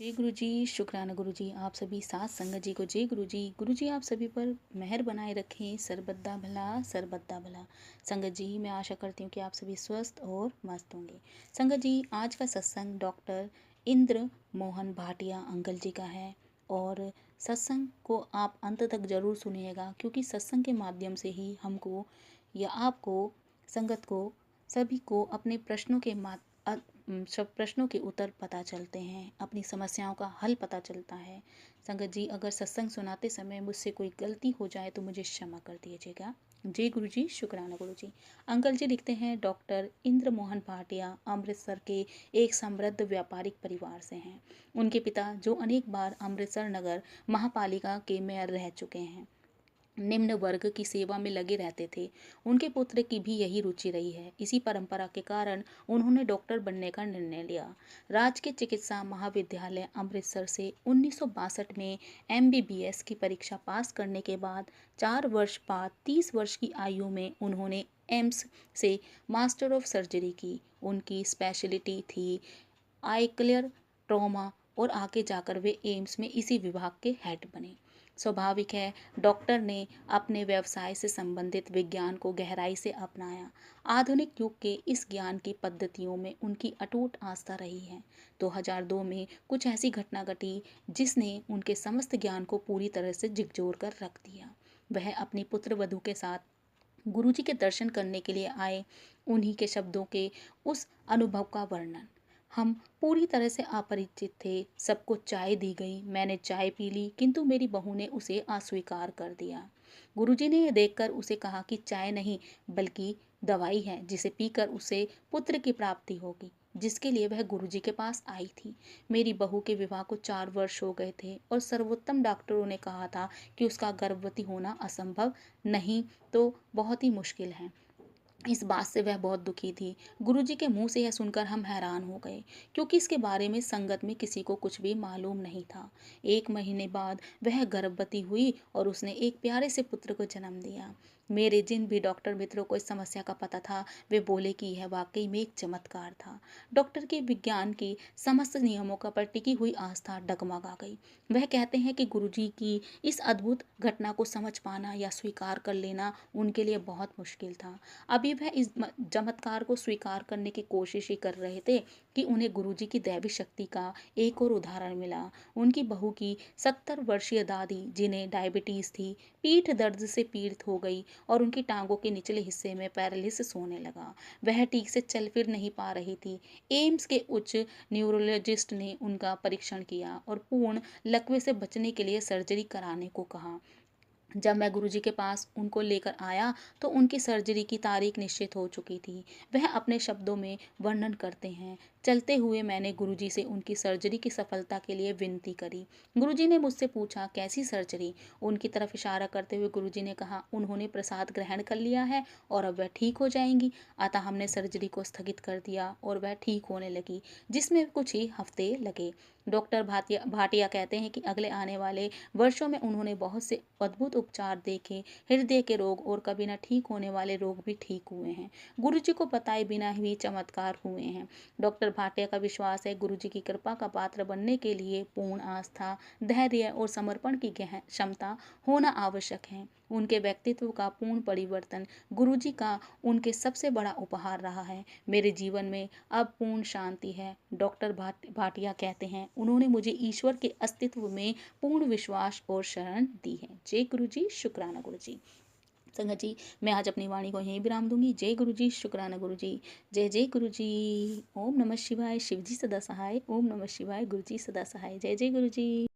जय गुरु जी, शुक्राना गुरु जी। आप सभी साथ संगत जी को जय गुरु जी। गुरु जी आप सभी पर मेहर बनाए रखें, सरबत्ता भला सरबत्ता भला। संगत जी मैं आशा करती हूँ कि आप सभी स्वस्थ और मस्त होंगे। संगत जी आज का सत्संग डॉक्टर इंद्र मोहन भाटिया अंकल जी का है और सत्संग को आप अंत तक जरूर सुनिएगा, क्योंकि सत्संग के माध्यम से ही हमको या आपको, संगत को, सभी को अपने प्रश्नों के सब प्रश्नों के उत्तर पता चलते हैं, अपनी समस्याओं का हल पता चलता है। संगत जी अगर सत्संग सुनाते समय मुझसे कोई गलती हो जाए तो मुझे क्षमा कर दीजिएगा। जय गुरु जी, शुक्राना गुरु जी। अंकल जी लिखते हैं डॉक्टर इंद्र मोहन भाटिया अमृतसर के एक समृद्ध व्यापारिक परिवार से हैं। उनके पिता, जो अनेक बार अमृतसर नगर महापालिका के मेयर रह चुके हैं, निम्न वर्ग की सेवा में लगे रहते थे। उनके पुत्र की भी यही रुचि रही है। इसी परंपरा के कारण उन्होंने डॉक्टर बनने का निर्णय लिया। राजकीय चिकित्सा महाविद्यालय अमृतसर से 1962 में MBBS की परीक्षा पास करने के बाद 4 वर्ष बाद 30 वर्ष की आयु में उन्होंने एम्स से मास्टर ऑफ सर्जरी की। उनकी स्पेशलिटी थी आई क्लियर ट्रॉमा और आगे जाकर वे एम्स में इसी विभाग के हेड बने। स्वाभाविक है, डॉक्टर ने अपने व्यवसाय से संबंधित विज्ञान को गहराई से अपनाया। आधुनिक युग के इस ज्ञान की पद्धतियों में उनकी अटूट आस्था रही है। 2002 में कुछ ऐसी घटना घटी जिसने उनके समस्त ज्ञान को पूरी तरह से झकझोर कर रख दिया। वह अपनी पुत्र वधू के साथ गुरुजी के दर्शन करने के लिए आए। उन्हीं के शब्दों के उस अनुभव का वर्णन। हम पूरी तरह से अपरिचित थे। सबको चाय दी गई, मैंने चाय पी ली, किंतु मेरी बहू ने उसे अस्वीकार कर दिया। गुरुजी ने यह देखकर उसे कहा कि चाय नहीं बल्कि दवाई है, जिसे पीकर उसे पुत्र की प्राप्ति होगी, जिसके लिए वह गुरुजी के पास आई थी। मेरी बहू के विवाह को 4 वर्ष हो गए थे और सर्वोत्तम डॉक्टरों ने कहा था कि उसका गर्भवती होना असंभव नहीं तो बहुत ही मुश्किल है। इस बात से वह बहुत दुखी थी। गुरुजी के मुंह से यह सुनकर हम हैरान हो गए, क्योंकि इसके बारे में संगत में किसी को कुछ भी मालूम नहीं था। 1 महीने बाद वह गर्भवती हुई और उसने एक प्यारे से पुत्र को जन्म दिया। मेरे जिन भी डॉक्टर मित्रों को इस समस्या का पता था, वे बोले कि यह वाकई में एक चमत्कार था। डॉक्टर के विज्ञान की समस्त नियमों का पर टिकी हुई आस्था डगमगा गई। वह कहते हैं कि गुरुजी की इस अद्भुत घटना को समझ पाना या स्वीकार कर लेना उनके लिए बहुत मुश्किल था। अभी वह इस चमत्कार को स्वीकार करने की कोशिश ही कर रहे थे कि उन्हें गुरुजी की दैवी शक्ति का एक और उदाहरण मिला। उनकी बहू की 70 वर्षीय दादी, जिन्हें डायबिटीज थी, पीठ दर्द से पीड़ित हो गई और उनकी टांगों के निचले हिस्से में पैरालिसिस होने लगा। वह ठीक से चल फिर नहीं पा रही थी। एम्स के उच्च न्यूरोलॉजिस्ट ने उनका परीक्षण किया और पूर्ण लकवे से बचने के लिए सर्जरी कराने को कहा। जब मैं गुरुजी के पास उनको लेकर आया तो उनकी सर्जरी की तारीख निश्चित हो चुकी थी। वह अपने शब्दों में वर्णन करते हैं, चलते हुए मैंने गुरुजी से उनकी सर्जरी की सफलता के लिए विनती करी। गुरुजी ने मुझसे पूछा, कैसी सर्जरी? उनकी तरफ इशारा करते हुए गुरुजी ने कहा, उन्होंने प्रसाद ग्रहण कर लिया है और अब वह ठीक हो जाएंगी। अतः हमने सर्जरी को स्थगित कर दिया और वह ठीक होने लगी, जिसमें कुछ ही हफ्ते लगे। डॉक्टर भाटिया कहते हैं कि अगले आने वाले वर्षों में उन्होंने बहुत से अद्भुत उपचार देखे। हृदय के रोग और कभी न ठीक होने वाले रोग भी ठीक हुए हैं। गुरुजी को बताए बिना ही चमत्कार हुए हैं। डॉक्टर भाटिया का विश्वास है, गुरुजी की कृपा का पात्र बनने के लिए पूर्ण आस्था, धैर्य और समर्पण की क्षमता होना आवश्यक है। उनके व्यक्तित्व का पूर्ण परिवर्तन गुरुजी का उनके सबसे बड़ा उपहार रहा है। मेरे जीवन में अब पूर्ण शांति है। डॉक्टर भाटिया कहते हैं, उन्होंने मुझे ईश्वर के अस्तित्व में पूर्ण विश्वास और शरण दी है। जय गुरु जी, शुक्राना गुरु जी। संगत जी मैं आज अपनी वाणी को यहीं विराम दूंगी। जय गुरु जी, शुक्राना गुरु जी। जय जय गुरु जी। ओम नमः शिवाय। शिव जी सदा सहाय। ओम नमः शिवाय। गुरु जी सदा सहाय। जय जय गुरु जी।